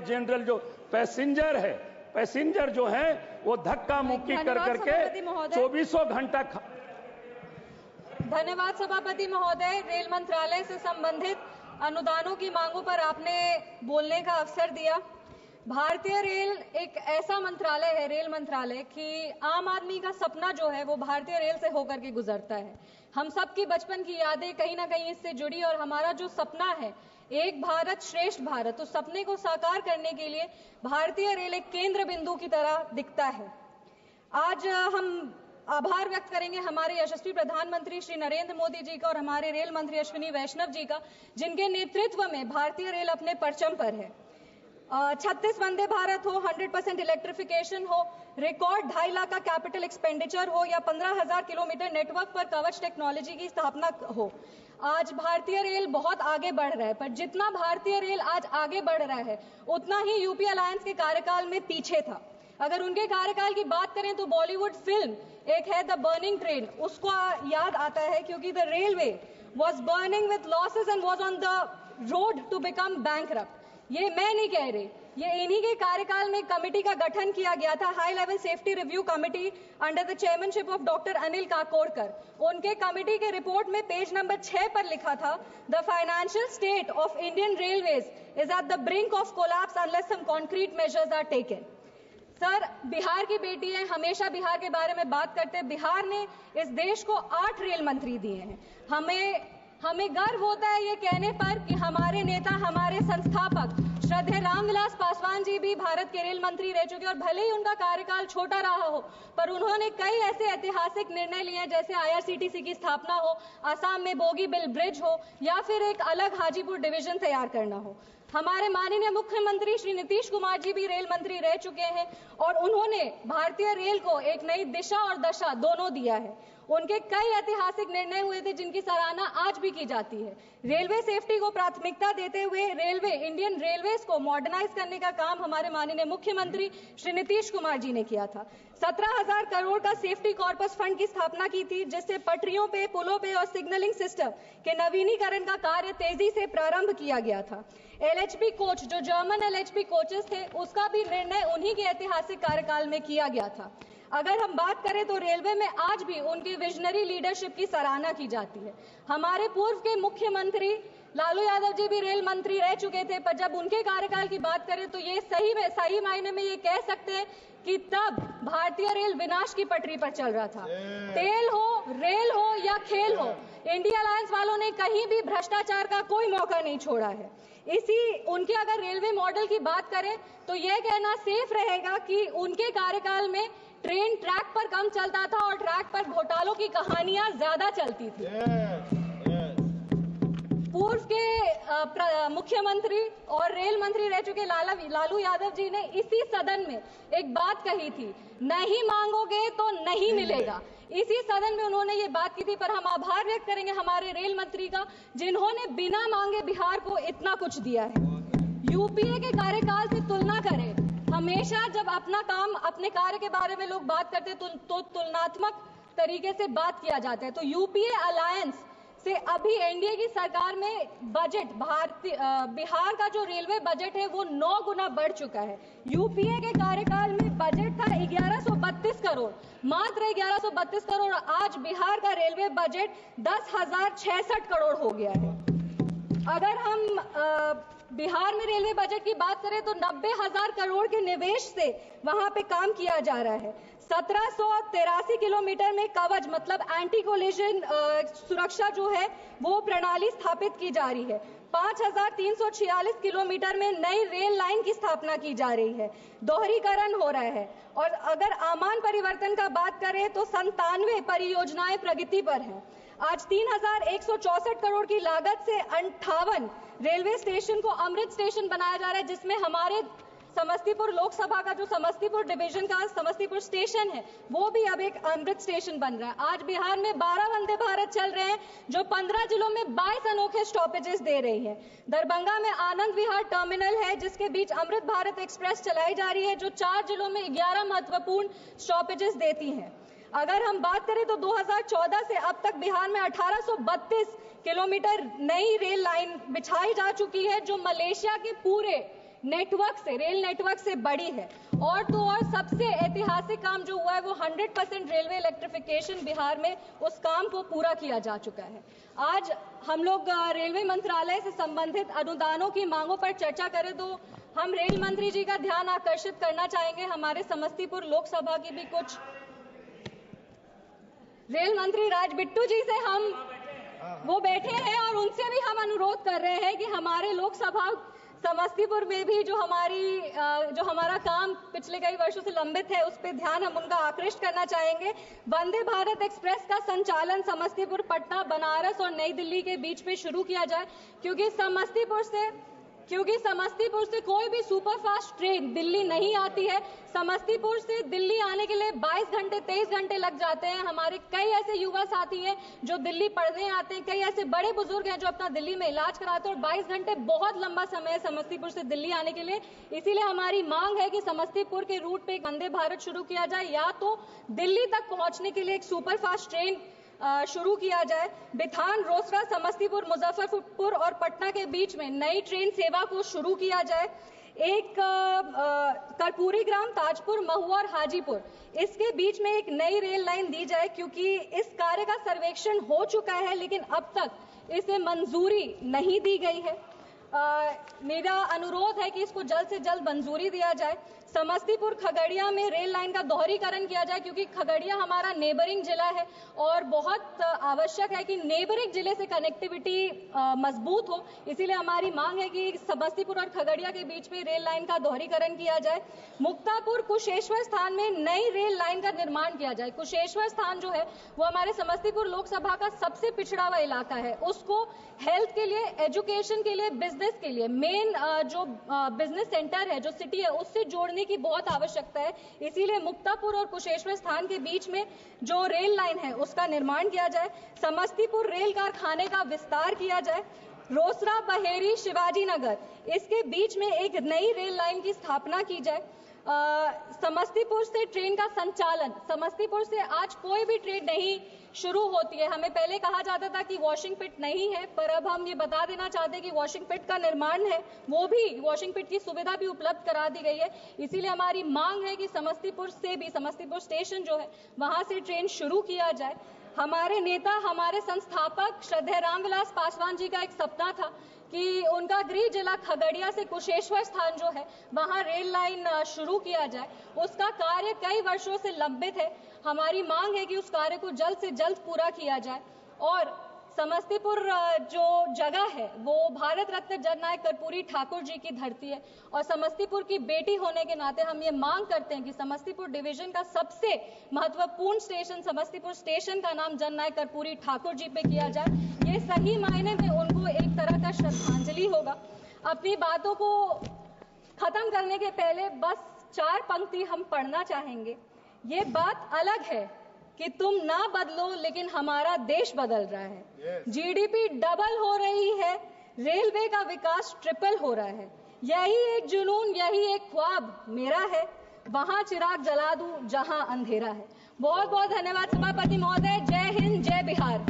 General जो passenger जो है वो धक्का मुक्की कर करके 24 घंटा। धन्यवाद सभापति महोदय। रेल मंत्रालय से संबंधित अनुदानों की मांगों पर आपने बोलने का अवसर दिया। भारतीय रेल एक ऐसा मंत्रालय है, रेल मंत्रालय, कि आम आदमी का सपना जो है वो भारतीय रेल से होकर के गुजरता है। हम सबकी बचपन की यादें कहीं ना कहीं इससे जुड़ी, और हमारा जो सपना है एक भारत श्रेष्ठ भारत, उस सपने को साकार करने के लिए भारतीय रेल एक केंद्र बिंदु की तरह दिखता है। आज हम आभार व्यक्त करेंगे हमारे यशस्वी प्रधानमंत्री श्री नरेंद्र मोदी जी का और हमारे रेल मंत्री अश्विनी वैष्णव जी का, जिनके नेतृत्व में भारतीय रेल अपने परचम पर है। 36 वंदे भारत हो, 100% इलेक्ट्रिफिकेशन हो, रिकॉर्ड 2.5 लाख का कैपिटल एक्सपेंडिचर हो, या 15,000 किलोमीटर नेटवर्क पर कवच टेक्नोलॉजी की स्थापना हो, आज भारतीय रेल बहुत आगे बढ़ रहा है। पर जितना भारतीय रेल आज आगे बढ़ रहा है उतना ही यूपी अलायंस के कार्यकाल में पीछे था। अगर उनके कार्यकाल की बात करें तो बॉलीवुड फिल्म एक है द बर्निंग ट्रेन, उसको याद आता है, क्योंकि the railway was burning with losses and was on the road to become bankrupt. ये मैं नहीं कह रही, ये इन्हीं के कार्यकाल में कमेटी का गठन किया गया था, high level safety review committee under the chairmanship of doctor Anil Kakodkar. उनके कमेटी के रिपोर्ट में पेज नंबर 6 पर लिखा था, the financial state of Indian railways is at the brink of collapse unless some concrete measures are taken. Sir, Bihar की बेटी है, हमेशा बिहार के बारे में बात करते हैं। बिहार ने इस देश को 8 रेल मंत्री दिए हैं। हमें गर्व होता है ये कहने पर कि हमारे नेता, हमारे संस्थापक श्रद्धेय रामविलास पासवान जी भी भारत के रेल मंत्री रह चुके, और भले ही उनका कार्यकाल छोटा रहा हो, पर उन्होंने कई ऐसे ऐतिहासिक निर्णय लिए, जैसे IRCTC की स्थापना हो, असम में बोगीबिल ब्रिज हो, या फिर एक अलग हाजीपुर डिवीजन तैयार करना हो। हमारे माननीय मुख्यमंत्री श्री नीतीश कुमार जी भी रेल मंत्री रह चुके हैं, और उन्होंने भारतीय रेल को एक नई दिशा और दशा दोनों दिया है। उनके कई ऐतिहासिक निर्णय हुए थे जिनकी सराहना आज भी की जाती है। रेलवे सेफ्टी को प्राथमिकता देते हुए इंडियन रेलवेज को मॉडर्नाइज करने का काम हमारे माननीय मुख्यमंत्री श्री नीतीश कुमार जी ने किया था। 17,000 करोड़ का सेफ्टी कॉर्पस फंड की स्थापना की थी, जिससे पटरियों पे, पुलों पे और सिग्नलिंग सिस्टम के नवीनीकरण का कार्य तेजी से प्रारंभ किया गया था। LHB कोच, जो जर्मन LHB कोचेस थे, उसका भी निर्णय उन्हीं के ऐतिहासिक कार्यकाल में किया गया था। अगर हम बात करें तो रेलवे में आज भी उनकी विजनरी लीडरशिप की सराहना की जाती है। हमारे पूर्व के मुख्यमंत्री लालू यादव जी भी रेल मंत्री रह चुके थे, पर जब उनके कार्यकाल की बात करें तो ये सही मायने में ये कह सकते हैं कि तब भारतीय रेल विनाश की पटरी पर चल रहा था। तेल हो, रेल हो या खेल हो, इंडिया अलायंस वालों ने कहीं भी भ्रष्टाचार का कोई मौका नहीं छोड़ा है। उनके अगर रेलवे मॉडल की बात करें तो यह कहना सेफ रहेगा कि उनके कार्यकाल में ट्रेन ट्रैक पर कम चलता था और ट्रैक पर घोटालों की कहानियां ज्यादा चलती थी। पूर्व के मुख्यमंत्री और रेल मंत्री रह चुके लालू यादव जी ने इसी सदन में एक बात कही थी, नहीं मांगोगे तो नहीं मिलेगा। इसी सदन में उन्होंने ये बात की थी। पर हम आभार व्यक्त करेंगे हमारे रेल मंत्री का, जिन्होंने बिना मांगे बिहार को इतना कुछ दिया है। यूपीए के कार्यकाल से तुलना करें, हमेशा जब अपना काम, अपने कार्य के बारे में लोग बात करते हैं तो तुलनात्मक तरीके से बात किया जाता है। तो यूपीए अलायंस से अभी एनडीए की सरकार में बजट, बिहार का जो रेलवे बजट है वो 9 गुना बढ़ चुका है। यूपीए के कार्यकाल में बजट था 1132 करोड़, मात्र 1132 करोड़। आज बिहार का रेलवे बजट 10,066 करोड़ हो गया है। अगर हम बिहार में रेलवे बजट की बात करें तो 90,000 करोड़ के निवेश से वहां पे काम किया जा रहा है। 1783 किलोमीटर में कवच, मतलब एंटी कोलिजन सुरक्षा जो है वो प्रणाली स्थापित की जा रही है। 5,346 किलोमीटर में नई रेल लाइन की स्थापना की जा रही है, दोहरीकरण हो रहा है। और अगर आमान परिवर्तन का बात करें तो 97 परियोजनाएं प्रगति पर हैं। आज 3,164 करोड़ की लागत से 58 रेलवे स्टेशन को अमृत स्टेशन बनाया जा रहा है, जिसमें हमारे समस्तीपुर लोकसभा का जो समस्तीपुर डिवीजन का समस्तीपुर स्टेशन है वो भी अब एक अमृत स्टेशन बन रहा है। आज बिहार में 12 वंदे भारत चल रहे हैं, जो 15 जिलों में 22 अनोखे स्टॉपेजेस दे रही है। दरभंगा में आनंद विहार टर्मिनल है, जिसके बीच अमृत भारत एक्सप्रेस चलाई जा रही है, जो 4 जिलों में 11 महत्वपूर्ण स्टॉपेजेस देती है। अगर हम बात करें तो 2014 से अब तक बिहार में 1832 किलोमीटर नई रेल लाइन बिछाई जा चुकी है, जो मलेशिया के पूरे नेटवर्क से, रेल नेटवर्क से बड़ी है। और तो और सबसे ऐतिहासिक काम जो हुआ है वो 100% रेलवे इलेक्ट्रिफिकेशन बिहार में, उस काम को पूरा किया जा चुका है। आज हम लोग रेलवे मंत्रालय से संबंधित अनुदानों की मांगों पर चर्चा करें तो हम रेल मंत्री जी का ध्यान आकर्षित करना चाहेंगे। हमारे समस्तीपुर लोकसभा की भी कुछ रेल मंत्री राज बिट्टू जी से वो बैठे हैं और उनसे भी हम अनुरोध कर रहे हैं कि हमारे लोकसभा समस्तीपुर में भी जो हमारा काम पिछले कई वर्षों से लंबित है उस पर ध्यान हम उनका आकृष्ट करना चाहेंगे। वंदे भारत एक्सप्रेस का संचालन समस्तीपुर, पटना, बनारस और नई दिल्ली के बीच में शुरू किया जाए, क्योंकि समस्तीपुर से कोई भी सुपरफास्ट ट्रेन दिल्ली नहीं आती है। समस्तीपुर से दिल्ली आने के लिए 22 घंटे 23 घंटे लग जाते हैं। हमारे कई ऐसे युवा साथी हैं जो दिल्ली पढ़ने आते हैं, कई ऐसे बड़े बुजुर्ग हैं जो अपना दिल्ली में इलाज कराते हैं और 22 घंटे बहुत लंबा समय है समस्तीपुर से दिल्ली आने के लिए। इसीलिए हमारी मांग है कि समस्तीपुर के रूट पे एक वंदे भारत शुरू किया जाए, या तो दिल्ली तक पहुंचने के लिए एक सुपरफास्ट ट्रेन शुरू किया जाए। बिथान, रोसड़ा, समस्तीपुर, मुजफ्फरपुर और पटना के बीच में नई ट्रेन सेवा को शुरू किया जाए। एक कर्पूरी ग्राम, ताजपुर, महुआ और हाजीपुर, इसके बीच में एक नई रेल लाइन दी जाए, क्योंकि इस कार्य का सर्वेक्षण हो चुका है लेकिन अब तक इसे मंजूरी नहीं दी गई है। मेरा अनुरोध है कि इसको जल्द से जल्द मंजूरी दिया जाए। समस्तीपुर खगड़िया में रेल लाइन का दोहरीकरण किया जाए, क्योंकि खगड़िया हमारा नेबरिंग जिला है और बहुत आवश्यक है कि नेबरिंग जिले से कनेक्टिविटी मजबूत हो। इसीलिए हमारी मांग है कि समस्तीपुर और खगड़िया के बीच में रेल लाइन का दोहरीकरण किया जाए। मुक्तापुर, कुशेश्वर स्थान में नई रेल लाइन का निर्माण किया जाए। कुशेश्वर स्थान जो है वो हमारे समस्तीपुर लोकसभा का सबसे पिछड़ा हुआ इलाका है। उसको हेल्थ के लिए, एजुकेशन के लिए, बिजनेस के लिए, मेन जो बिजनेस सेंटर है, जो सिटी है, उससे जोड़ने की बहुत आवश्यकता है। इसीलिए मुक्तापुर और कुशेश्वर स्थान के बीच में जो रेल लाइन है उसका निर्माण किया जाए। समस्तीपुर रेल कारखाने का विस्तार किया जाए। रोसड़ा, बहेरी, शिवाजी नगर, इसके बीच में एक नई रेल लाइन की स्थापना की जाए। समस्तीपुर से ट्रेन का संचालन, समस्तीपुर से आज कोई भी ट्रेन नहीं शुरू होती है। हमें पहले कहा जाता था कि वॉशिंग पिट नहीं है, पर अब हम ये बता देना चाहते हैं कि वॉशिंग पिट का निर्माण है, वो भी वॉशिंग पिट की सुविधा भी उपलब्ध करा दी गई है। इसीलिए हमारी मांग है कि समस्तीपुर से भी, समस्तीपुर स्टेशन जो है वहां से ट्रेन शुरू किया जाए। हमारे नेता, हमारे संस्थापक श्रद्धेय रामविलास पासवान जी का एक सपना था कि उनका गृह जिला खगड़िया से कुशेश्वर स्थान जो है वहां रेल लाइन शुरू किया जाए। उसका कार्य कई वर्षों से लंबित है। हमारी मांग है कि उस कार्य को जल्द से जल्द पूरा किया जाए। और समस्तीपुर जो जगह है वो भारत रत्न जननायक कर्पूरी ठाकुर जी की धरती है और समस्तीपुर की बेटी होने के नाते हम ये मांग करते हैं कि समस्तीपुर डिवीजन का सबसे महत्वपूर्ण स्टेशन, समस्तीपुर स्टेशन का नाम जननायक कर्पूरी ठाकुर जी पे किया जाए। ये सही मायने में उनको एक तरह का श्रद्धांजलि होगा। अपनी बातों को खत्म करने के पहले बस 4 पंक्ति हम पढ़ना चाहेंगे। ये बात अलग है कि तुम ना बदलो, लेकिन हमारा देश बदल रहा है। जीडीपी डबल हो रही है, रेलवे का विकास ट्रिपल हो रहा है। यही एक जुनून, यही एक ख्वाब मेरा है, वहां चिराग जला दूं जहां अंधेरा है। बहुत बहुत धन्यवाद सभापति महोदय। जय हिंद, जय बिहार।